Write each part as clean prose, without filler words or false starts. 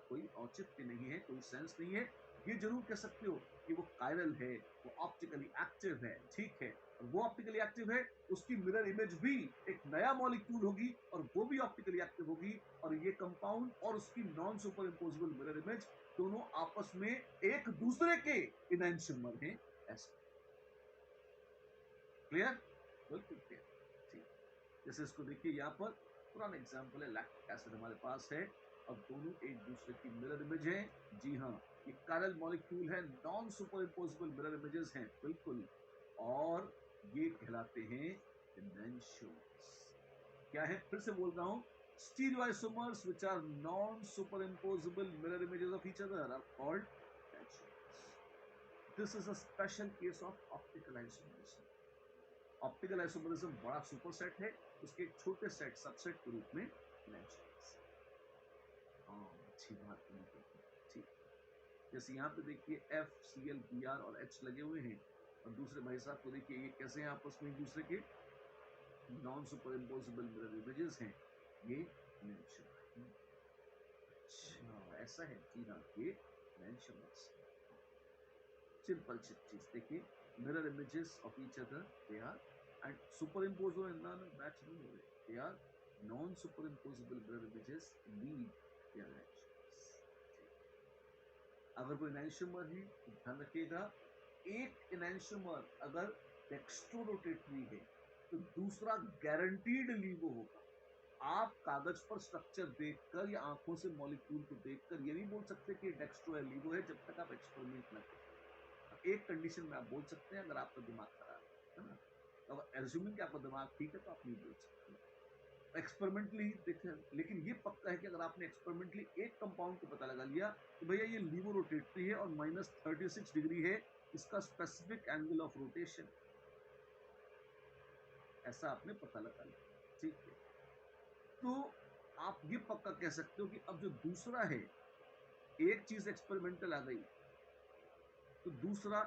कोई औचित्य नहीं है, कोई सेंस नहीं है। ये जरूर कह सकते हो कि वो कायरल है, वो ऑप्टिकली एक्टिव है, ठीक है। और वो ऑप्टिकली एक्टिव है, उसकी मिरर इमेज भी एक नया मॉलिक्यूल होगी और वो भी ऑप्टिकली एक्टिव होगी, और ये कंपाउंड और उसकी non superimposable mirror image दोनों आपस में एक दूसरे के इनैंशियोमर हैं। ऐसा क्लियर? बिल्कुल क्लियर। ठीक। जैसे इसको देखिए, यहाँ पर पुराना एग्जाम्पल है, लैक्टिक एसिड हमारे पास है और दोनों एक दूसरे की मिरर इमेज है। जी हाँ, ये कायरल मॉलिक्यूल है, non superimposable mirror images हैं, बिल्कुल। और ये कहलाते हैं इनैंशियोमर्स। क्या है? फिर से बोल रहा हूं, stereoisomers which are non superimposable mirror images of each other are called enantiomers. This is a special case of optical isomerism. Optical isomerism बड़ा सुपरसेट है, उसके एक छोटे सेट सबसेट के रूप में इनैंशियोमर्स। हाँ, अच्छी बात नहीं कहती। ठीक। जैसे यहाँ पे देखिए FCl Br और H लगे हुए हैं, और दूसरे भाई साहब को देखिए, ये कैसे हैं आपस में एक दूसरे के non superimposable mirror images हैं। ये इनैंशियोमर हैं। अच्छा, ऐसा है। जी हाँ, ये इनैंशियोमर्स। सिंपल चीज देखिए, mirror images of each other, they are, and superimpose हो ना मैच नहीं हो रहे, they are non superimposable mirror images, lead there enantiomers. अगर कोई इनैंशियोमर है तो ध्यान रखिएगा, एक इनैंशियोमर अगर डेक्स्ट्रोरोटेटरी है तो दूसरा गारंटीड लीवो होगा। आप कागज पर स्ट्रक्चर देखकर या आंखों से मॉलिक्यूल को देखकर ये नहीं बोल सकते कि डेक्स्ट्रो है लीवो है, जब तक आप एक्सपेरिमेंट न करें। एक कंडीशन में आप बोल सकते हैं, अगर आपका दिमाग खराब है ना, तो अगर एज्यूमिंग कि आपका दिमाग ठीक है तो आप नहीं बोल सकते। एक्सपेरिमेंटली देखें, लेकिन ये पक्का है कि अगर आपने एक्सपेरिमेंटली एक कंपाउंड को पता लगा लिया कि भैया ये लीवो रोटेटरी है और -36 डिग्री है इसका स्पेसिफिक एंगल ऑफ रोटेशन, ऐसा आपने पता लगा लिया, ठीक है, तो आप ये पक्का कह सकते हो कि अब जो दूसरा है, एक चीज एक्सपेरिमेंटल आ गई तो दूसरा,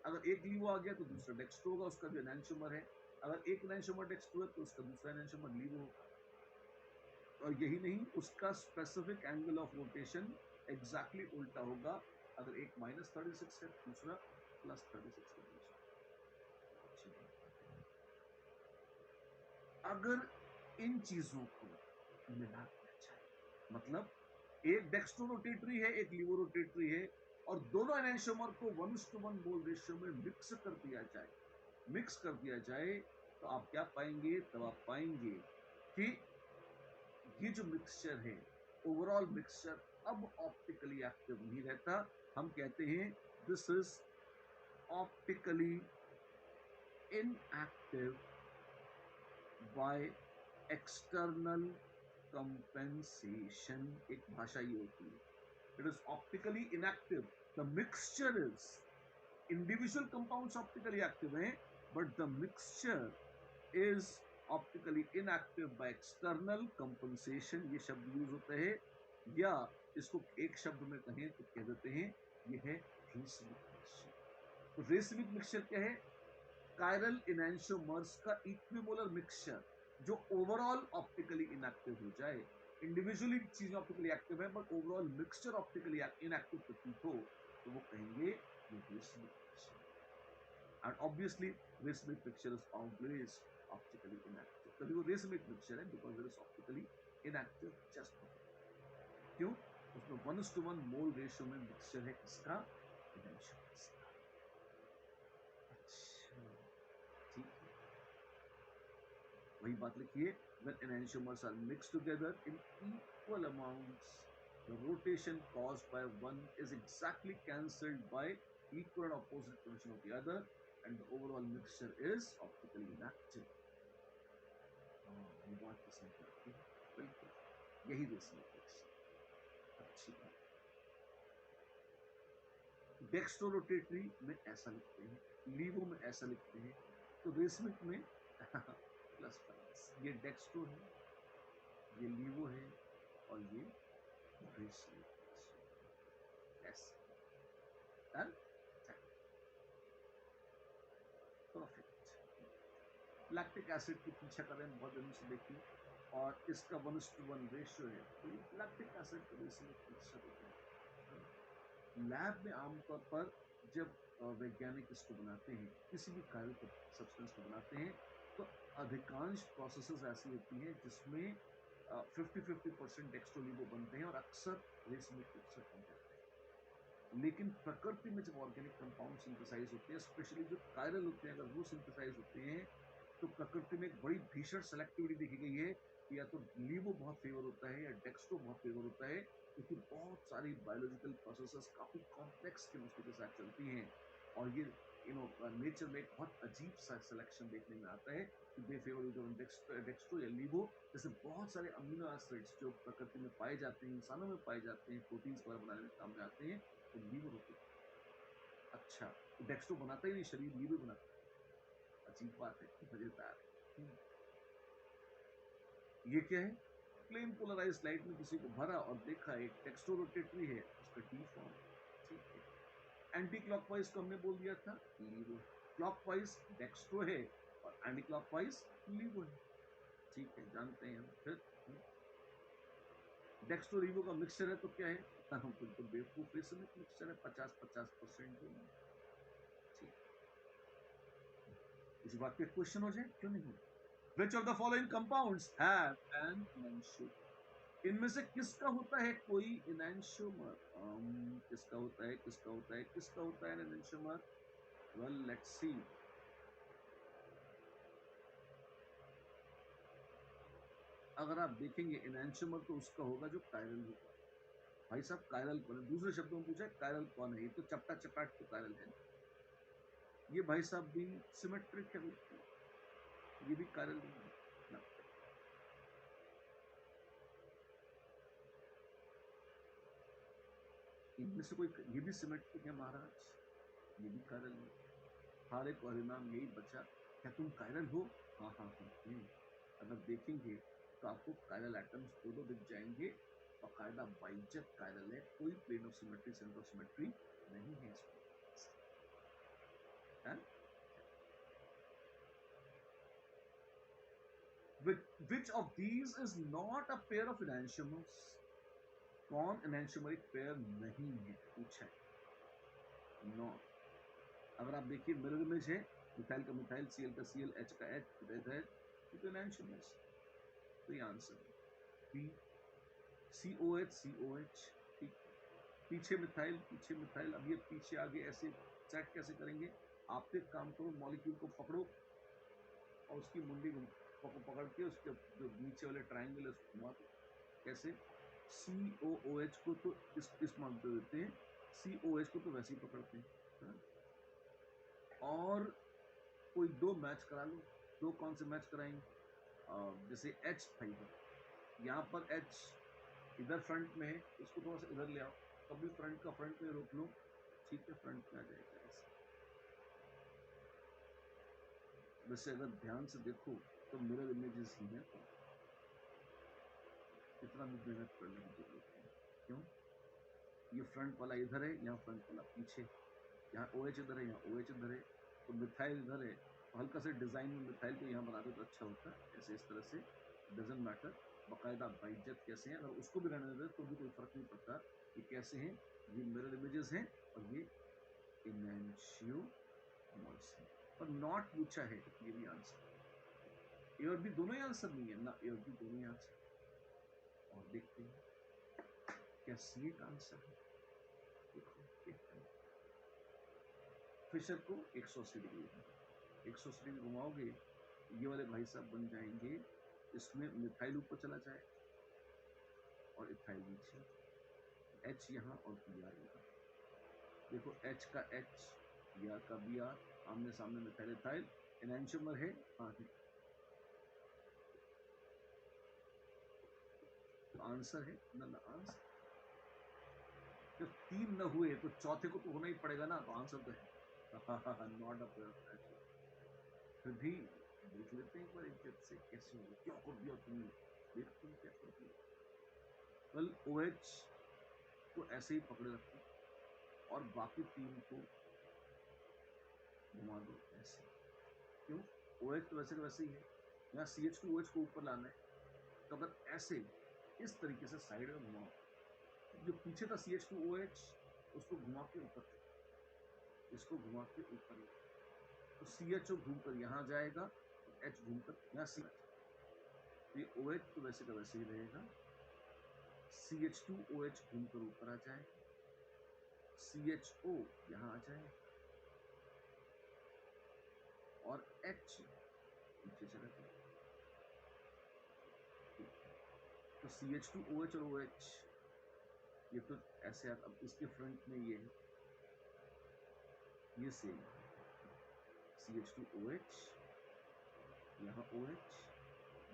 अगर एक लीवो आ गया तो दूसरा डेक्स्ट्रो होगा, उसका जो एनैंशियोमर है। अगर एक एनैंशियोमर डेक्स्ट्रो है तो उसका दूसरा एनैंशियोमर लीवो होगा। और यही नहीं, उसका specific angle of rotation exactly उल्टा होगा। अगर एक -36 है, दूसरा +36 डिग्री। अगर इन चीजों को मिला दिया जाए, मतलब एक डेक्स्ट्रो रोटेटरी है, एक लीवो रोटेटरी है, और दोनों एनैंशियोमर को 1:1 मोल रेशियो में मिक्स कर दिया जाए, तो आप क्या पाएंगे? तब आप पाएंगे कि ये जो मिक्सचर है, ओवरऑल मिक्सचर अब ऑप्टिकली एक्टिव नहीं रहता। हम कहते हैं this is optically inactive by external compensation. एक भाषा ये होती है, it is optically inactive. The mixture is, individual compounds optically active हैं, but the mixture is optically inactive by external compensation. ये शब्द यूज होता है, या इसको एक शब्द में कहें तो कह देते हैं ये है रेसमिक मिक्सचर। तो रेसमिक मिक्सचर क्या है? कायरल इनैंशियोमर्स का इक्विमोलर मिक्सचर जो ओवरऑल ऑप्टिकली इनएक्टिव हो जाए। इंडिविजुअली चीजें ऑप्टिकली एक्टिव है, but overall mixture optically inactive प्रतीत हो, तो वो कहेंगे ये racemic mixture. And obviously racemic mixture is always optically inactive. तभी वो रेसमिक मिक्सचर है, because it is optically inactive just क्यों? उसमें 1:1 मोल रेशियो में मिक्सचर है, किसका? इनैंशियोमर्स का। अच्छा, ठीक है, वही बात लिखिए, when enantiomers are mixed together in equal amounts, the rotation caused by one is exactly cancelled by equal and opposite position of the other, and the overall mixture is optically inactive. ये बात तो समझ आती है, बिल्कुल यही racemic mixture. अच्छी बात। डेक्स्ट्रो रोटेटरी में ऐसा लिखते हैं, लीवो में ऐसा लिखते हैं, तो रेसमिक में प्लस माइनस, ये डेक्स्ट्रो है, ये लीवो है, और ये रेसमिक ऐसे। डन? परफेक्ट। लैक्टिक एसिड की पीछा करें बहुत दिनों से देखिए, और इसका 1:1 रेशियो है, तो ये लैक्टिक एसिड का रेसिमिक मिक्सचर होता है। लैब में आमतौर पर जब वैज्ञानिक इसको बनाते हैं, किसी भी कायरल सब्सटेंस को बनाते हैं, तो अधिकांश प्रोसेसेस ऐसी होती हैं जिसमें 50-50% डेक्स्ट्रोलीवो बनते हैं और अक्सर रेसिमिक मिक्सचर बन जाते हैं। लेकिन प्रकृति में जब ऑर्गेनिक कंपाउंड सिंथेसाइज होते हैं, स्पेशली जो कायरल होते हैं, अगर वो सिंथेसाइज होते हैं, तो प्रकृति में एक बड़ी भीषण सेलेक्टिविटी देखी गई है कि या तो लीवो बहुत फेवर होता है या डेक्स्ट्रो बहुत फेवर होता है, क्योंकि बहुत सारी बायोलॉजिकल प्रोसेसेस काफी कॉम्प्लेक्स केमिस्ट्री के साथ चलती हैं, और ये नेचर में एक बहुत अजीब सा सिलेक्शन देखने में आता है कि दे फेवर डेक्स्ट्रो या लीवो। जैसे बहुत सारे अमीनो एसिड्स जो प्रकृति में पाए जाते हैं, इंसानों में पाए जाते हैं, प्रोटीन्स वगैरह बनाने में काम में आते हैं, तो लीवर होते हैं। अच्छा, तो डेक्स्ट्रो बनाता ही नहीं शरीर, लीवर बनाता है। अजीब बात है, मजेदार है। ये क्या है? प्लेन पोलराइज लाइट में किसी को भरा और देखा एक डेक्स्ट्रो रोटेटरी है, उसका टी फॉर्म। ठीक है। एंटी क्लॉकवाइज को हमने बोल दिया था लीवो, क्लॉकवाइज डेक्स्ट्रो है और एंटी क्लॉकवाइज लीवो है। ठीक है, जानते हैं हम। फिर डेक्स्ट्रो लीवो का मिक्सचर है तो क्या है? बिल्कुल बेवकूफ रेसिमिक मिक्सचर है, 50-50% दोनों। ठीक, इसी बात पे क्वेश्चन हो जाए, क्यों नहीं? Which of the following compounds have an enantiomer? इनमें से किसका होता है कोई enantiomer? किसका होता है, किसका होता है, किसका होता है enantiomer? Well, let's see. अगर आप देखेंगे enantiomer तो उसका होगा जो कायरल होगा। भाई साहब कायरल कौन है? दूसरे शब्दों में पूछा कायरल कौन है? ये तो चपटा चपाट तो कायरल है। ये भाई साहब भी सिमेट्रिक है, बिल्कुल। ये भी कायरल नहीं है ना। इनमें से कोई, ये भी सिमेट्रिक है महाराज, ये भी कायरल नहीं। हारे परिणाम यही बचा। क्या तुम कायरल हो? हाँ हाँ हाँ अगर देखेंगे तो आपको कायरल एटम्स दो दो दिख जाएंगे, बाकायदा बाइजेक्ट कायरल है, कोई plane of symmetry, centre of symmetry नहीं है इसमें। Which of these is not a pair of enantiomers? कौन enantiomeric पेयर नहीं है पूछा है। नो, अगर आप देखिए मिरर इमेज है, मिथाइल का मिथाइल, सीएल का सीएल, एच का एच, ये तो enantiomers। तो ये आंसर है बी, COH COH। ठीक, पीछे मिथाइल, पीछे मिथाइल। अब ये पीछे आगे ऐसे सेट कैसे करेंगे? आप तो एक काम करो, मॉलिक्यूल को पकड़ो और उसकी मुंडी पकड़ के उसके जो नीचे वाले ट्राइंगल है उसको घुमा दो। कैसे? COOH को तो इस मार्क दे देते हैं, COH को तो वैसे ही पकड़ते हैं। हाँ? और कोई दो मैच करा लो। दो कौन से मैच कराएंगे? जैसे H था इधर, यहाँ पर H इधर फ्रंट में है, इसको थोड़ा सा इधर ले आओ, कभी फ्रंट का फ्रंट में रोक लो। ठीक है, फ्रंट में आ जाएगा ऐसे। वैसे अगर ध्यान से देखो तो मिरर इमेजेस ही हैं, तो इतना भी मेहनत करने की जरूरत नहीं। क्यों? ये फ्रंट वाला इधर है, यहाँ फ्रंट वाला पीछे, यहाँ OH इधर है, यहाँ OH इधर है, तो मिथाइल इधर है, तो हल्का से डिजाइन में मिथाइल को यहाँ बना दो तो अच्छा होता है। ऐसे इस तरह से, डजेंट मैटर। बाकायदा बाइज्जत कैसे हैं, अगर उसको भी रहने दे तो भी कोई फर्क नहीं पड़ता। ये कैसे हैं? ये मिरर इमेजेस हैं और ये enantiomers हैं। और नॉट पूछा है, ये भी आंसर है। ए और बी दोनों ही आंसर नहीं है ना, ए और बी दोनों ही आंसर। और देखते हैं क्या सी एक आंसर है। देखो देखते हैं। फिशर को 180 डिग्री, 180 डिग्री घुमाओगे, ये वाले भाई साहब बन जाएंगे, इसमें मिथाइल ऊपर चला जाए और इथाइल नीचे, H यहाँ और Br यहाँ। देखो H का H, Br का Br, आमने सामने मिथाइल इथाइल। एनांशियोमर है, हाँ है, तो आंसर है ना आंसर। जब तीन न हुए तो चौथे को तो होना ही पड़ेगा ना, तो आंसर तो है नॉट अ पेयर। फिर भी देख लेते हैं एक बार इज्जत से कैसे होगा। क्या कर दिया तुमने? देखते हैं क्या कर दिया। कल OH को ऐसे ही पकड़े रखो और बाकी तीन को घुमा दो ऐसे। क्यों? OH तो वैसे का वैसे ही है, यहाँ CH को OH को ऊपर लाना है, तो अगर ऐसे इस तरीके से साइड में घुमाओ, जो पीछे था CH2OH उसको घुमा के ऊपर, इसको घुमा के ऊपर, तो CHO घूमकर यहाँ जाएगा और H घूमकर यहाँ सी, तो ये OH तो वैसे का वैसे ही रहेगा, CH2OH घूमकर ऊपर आ जाएगा, CHO यहाँ आ जाएगा और H नीचे चला जाएगा। तो CH2OH और OH ये तो ऐसे, अब इसके फ्रंट में ये है, ये सेम CH2OH, यहाँ OH,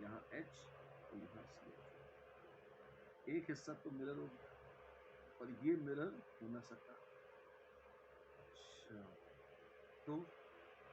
यहाँ H और यहाँ CH। एक हिस्सा तो मिरर हो और ये मिरर हो ना सका। अच्छा, तो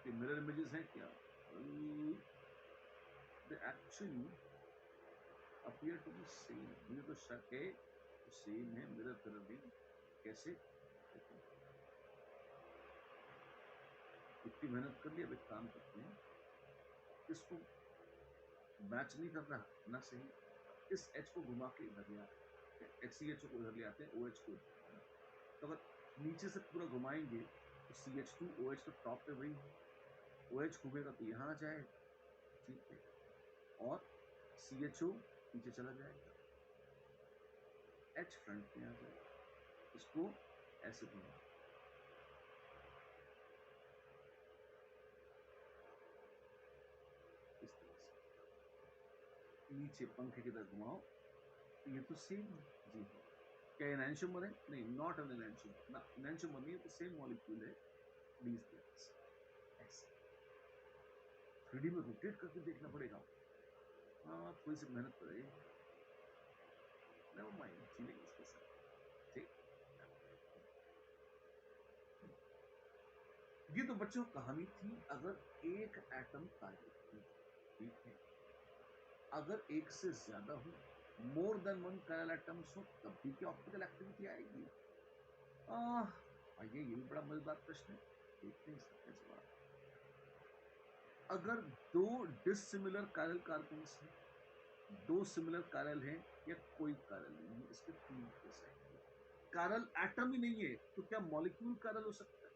ये मिरर इमेजेस हैं क्या? They actually appear to be same। मुझे तो शक है सेम है मिरर फिरर भी। कैसे? इतनी मेहनत कर ली, अब एक काम करते हैं, इसको मैच नहीं कर रहा ना सही, इस H को घुमा के इधर ले आते हैं, HCH को इधर ले आते हैं, OH को। तो अगर नीचे से पूरा घुमाएंगे तो CH2OH तो टॉप पे वही, OH घूमेगा तो यहाँ आ जाएगा, ठीक है, और CHO नीचे चला जाएगा, H फ्रंट में आ जाएगा, इसको ऐसे घुमाओ, इस तरह से नीचे पंखे की तरह घुमाओ, तो ये तो सेम है जी। क्या एनांशियोमर है? नहीं, नॉट एन एनांशियोमर ना, एनांशियोमर नहीं है, तो सेम मॉलिक्यूल है। these things ऐसे 3D में रोटेट करके देखना पड़ेगा। हाँ, थोड़ी सी मेहनत करें, नेवर माइंड, चलेंगे इसके साथ, ठीक। ये तो बच्चों कहानी थी अगर एक एटम कार्बन, ठीक है, अगर एक से ज्यादा हो, more than one chiral atoms हो, तब भी क्या ऑप्टिकल एक्टिविटी आएगी? आइए, ये भी बड़ा मजेदार प्रश्न है, देखते हैं इसका क्या जवाब। अगर दो डिसिमिलर कायरल कार्बन्स हैं, दो सिमिलर कायरल हैं या कोई कायरल नहीं है, इसके तीन केस हैं। कायरल एटम ही नहीं है तो क्या मॉलिक्यूल कायरल हो सकता है?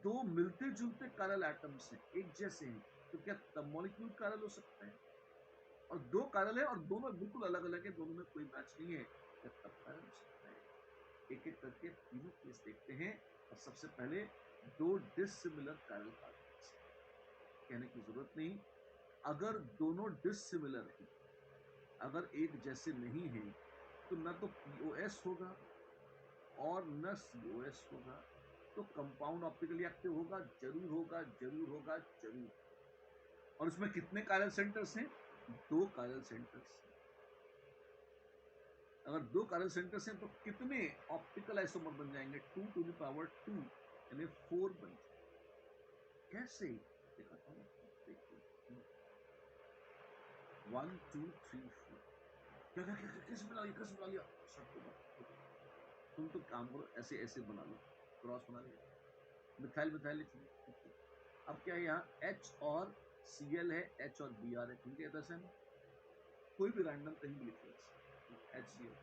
दो मिलते जुलते कायरल एटम्स हैं, एक जैसे हैं, तो क्या तब मॉलिक्यूल कायरल हो सकता है? और दो कायरल है और दोनों बिल्कुल अलग अलग है, दोनों में कोई मैच नहीं है, क्या तब कायरल हो सकता है? एक एक करके तीनों केस देखते हैं। और सबसे पहले दो डिसिमिलर कायरल कार्बन्स, कहने की जरूरत नहीं, अगर दोनों डिसिमिलर हैं, अगर एक जैसे नहीं है, तो न तो POS होगा और न COS होगा, तो कंपाउंड ऑप्टिकली एक्टिव होगा, जरूर होगा, जरूर होगा, जरूर। और उसमें कितने कायरल सेंटर्स हैं? दो कायरल सेंटर्स। अगर दो कायरल सेंटर्स हैं तो कितने ऑप्टिकल आइसोमर बन जाएंगे? 2 to the power 2 यानी 4 बन जाएंगे। कैसे? दिखाता हूँ, देखिए, 1 2 3 4। क्या क्या क्या कैसे बना लिया, कैसे बना लिया? सबको बना, तुम तो काम करो, ऐसे ऐसे बना लो, क्रॉस बना लिया, मिथाइल मिथाइल लिख लिया। अब क्या है, यहाँ H और Cl है, H और Br है, ठीक है, ऐसा कोई भी रैंडम कहीं भी लिख लो, HCl,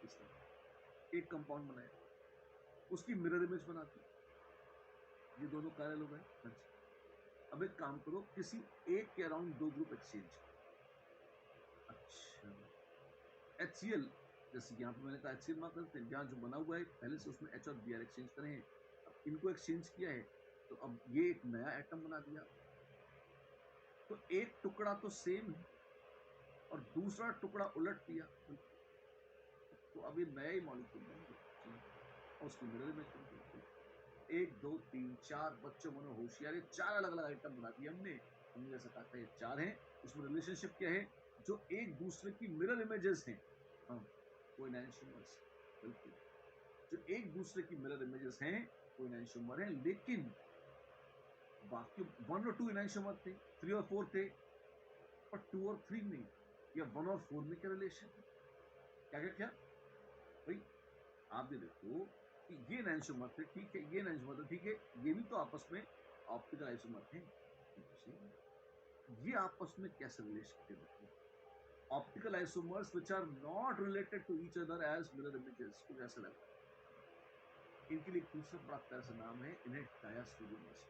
इस तरह एक कंपाउंड बनाया, उसकी मिरर इमेज बनाती, ये दोनों कायरल हो गए। अच्छा, अब एक काम करो, किसी एक के अराउंड दो ग्रुप एक्सचेंज। अच्छा, HCl, जैसे यहाँ पे मैंने कहा HCl मार्क करते हैं, जहाँ जो बना हुआ है पहले से उसमें H और Br एक्सचेंज करें हैं, अब इनको एक्सचेंज किया है, तो अब ये एक नया एटम बना दिया, तो एक टुकड़ा तो सेम है और दूसरा टुकड़ा उलट दिया, तो अब ये नया ही मॉलिक्यूल बन गया और उसकी मिरर इमेज बन गई। 1 2 3 4 बच्चों मनो होशियार, ये चार अलग अलग आइटम बना दिए हमने जैसा कहा था, ये चार हैं, उसमें रिलेशनशिप क्या है? जो एक दूसरे की मिरर इमेजेस हैं, हाँ, वो एनांशियोमर्स, बिल्कुल, जो एक दूसरे की मिरर इमेजेस हैं वो एनांशियोमर हैं, लेकिन बाकी 1 और 2 एनांशियोमर थे, 3 और 4 थे, पर 2 और 3 नहीं, या 1 और 4 में क्या रिलेशन है? क्या क्या क्या भाई, आप ये देखो कि ये एनांशियोमर थे, ठीक है, ये एनांशियोमर थे, ठीक है, ये भी तो आपस में ऑप्टिकल आइसोमर थे, ये आपस में कैसे रिलेशनशिप है? Optical isomers which are not related to each other as mirror images, कुछ ऐसा लगता है। इनके लिए एक दूसरा बड़ा प्यारा सा नाम है, इन्हें diastereomers.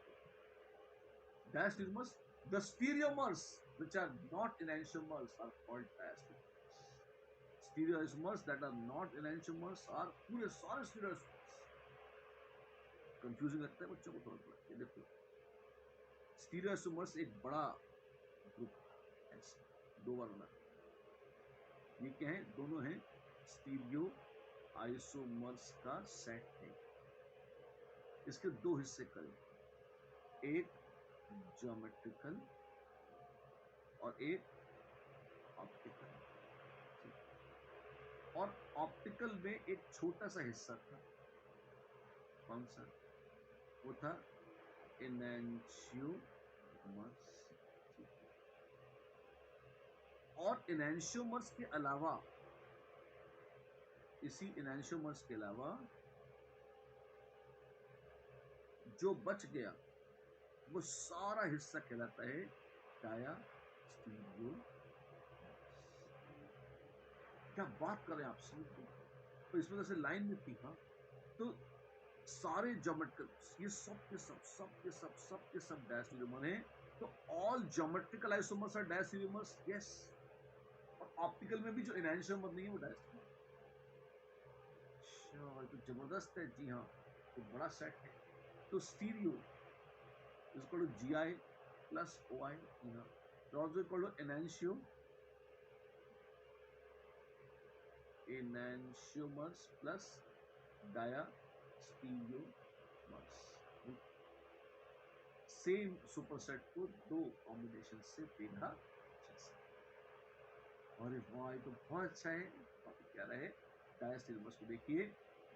Diastereomers, the stereomers which are not enantiomers are called diastereomers. Stereoisomers that are not enantiomers are पूरे सारे stereoisomers। कंफ्यूजिंग लगता है बच्चों को थोड़ा थोड़ा, ये देखो स्टीरियोसोमर्स एक बड़ा ग्रुप है, दो बार बना। ये क्या है? दोनों हैं स्टीरियो आइसोमर्स का सेट है। इसके दो हिस्से करें, एक ज्योमेट्रिकल और एक ऑप्टिकल। और ऑप्टिकल में एक छोटा सा हिस्सा था, कौन सा? वो था एनेंशियोमर्स। और एनेंशियोमर्स के अलावा, इसी एनेंशियोमर्स के अलावा जो बच गया वो सारा हिस्सा कहलाता है डायास्टीरियोमर्स। क्या बात कर रहे हैं आप, समझते? तो इसमें जैसे लाइन में थी, हाँ, तो सारे ज्योमेट्रिकल, ये सब के सब डायस्टेरियोमर हैं। तो all geometrical isomers are diastereomers, yes. और ऑप्टिकल में भी जो एनांशियोमर नहीं है वो डायस्टेरियोमर। अच्छा, तो जबरदस्त है। जी हाँ, तो बड़ा सेट है। तो stereo is equal to G I plus O I. जी हाँ, तो also equal to enantiomers plus diastereomers. Same superset को दो कॉम्बिनेशन से देखा जा सकता। अरे वाह, ये तो बहुत अच्छा है, बहुत प्यारा है। डायस्टेरियोमर्स को देखिए,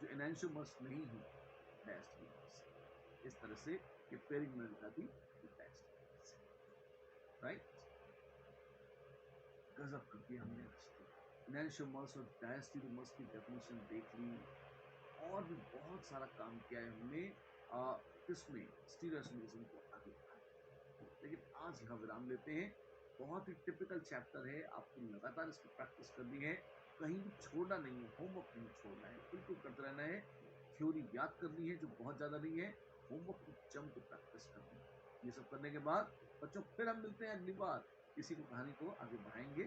जो एनांशियोमर्स नहीं है डायस्टेरियोमर्स, इस तरह से ये पेयरिंग में लिखा थी डायस्टेरियोमर्स, राइट। गजब कर दिया हमने आज तो। एनांशियोमर्स और डायस्टेरियोमर्स की डेफिनेशन देख ली, और भी बहुत सारा काम किया है हमने किसमें, स्टीरियोइसोमरिज्म को आगे बढ़ाने। लेकिन आज यहाँ विराम लेते हैं। बहुत ही टिपिकल चैप्टर है, आपको लगातार इसकी प्रैक्टिस करनी है, कहीं भी छोड़ना नहीं है, होमवर्क नहीं छोड़ना है, बिल्कुल करते रहना है। थ्योरी याद करनी है जो बहुत ज्यादा नहीं है, होमवर्क की जम के प्रैक्टिस करनी है। ये सब करने के बाद बच्चों फिर हम मिलते हैं अगली बार, इसी को कहानी को आगे बढ़ाएंगे।